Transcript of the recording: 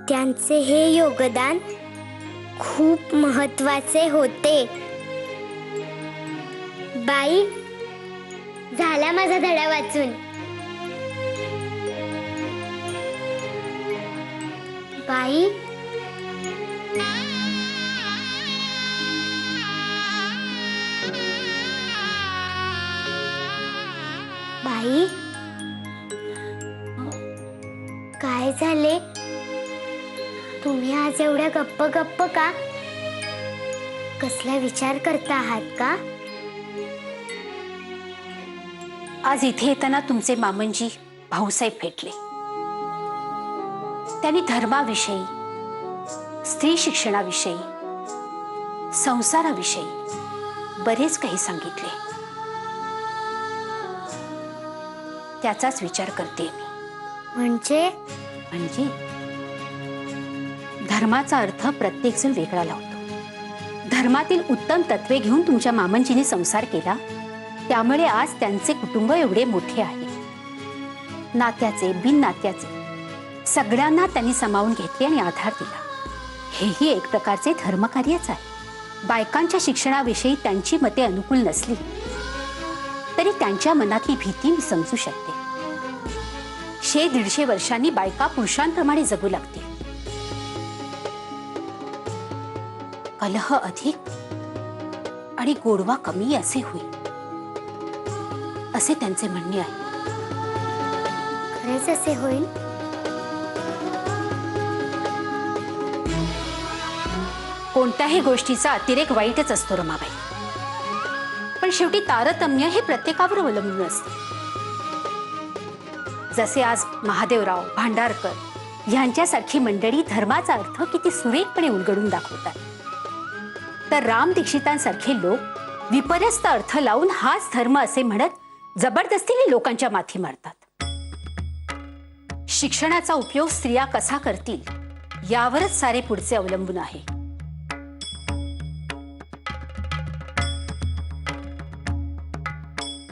त्यांचे हे योगदान खूप महत्वाचे होते. बाई, झाला माझा धडा वाचून. बाई, बाई, काय झाले? तुम्ही आज एवढ्या गप्प गप्प का? कसला विचार करता आहात का? आज इथे येताना तुमचे मामनजी भाऊसाहेब भेटले. त्यांनी धर्माविषयी, स्त्री शिक्षणाविषयी, संसाराविषयी बरेच काही सांगितले. त्याचाच विचार करते मी. म्हणजे धर्माचा अर्थ प्रत्येक जण वेगळा लावतो. धर्मातील उत्तम तत्वे घेऊन तुमच्या मामनजीने संसार केला, त्यामुळे आज त्यांचे कुटुंब एवढे मोठे आहे. नात्याचे, बिन नात्याचे सगळ्यांना त्यांनी सामावून घेतले आणि आधार दिला. हेही एक प्रकारचे धर्मकार्यच आहे. बायकांच्या शिक्षणाविषयी त्यांची मते अनुकूल नसली तरी त्यांच्या मनातली भीती मी समजू शकते. 100-150 वर्षांनी बायका पुरुषांप्रमाणे जगू लागतील. कलह अधिक आणि गोडवा कमी असे होईल, असे त्यांचे म्हणणे आहे. खरंच असे होईल? कोणत्याही गोष्टीचा अतिरेक वाईटच असतो रमाबाई, पण शेवटी तारतम्य हे प्रत्येकावर अवलंबून असते. जसे आज महादेवराव, भांडारकर यांच्यासारखी मंडळी धर्माचा अर्थ किती सुरेखपणे उलगडून दाखवतात, तर राम दीक्षितांसारखे लोक विपर्यस्त अर्थ लावून हाच धर्म असे म्हणत जबरदस्तीने लोकांच्या माथी मारतात. शिक्षणाचा उपयोग स्त्रिया कसा करतील यावरच सारे पुढचे अवलंबून आहे.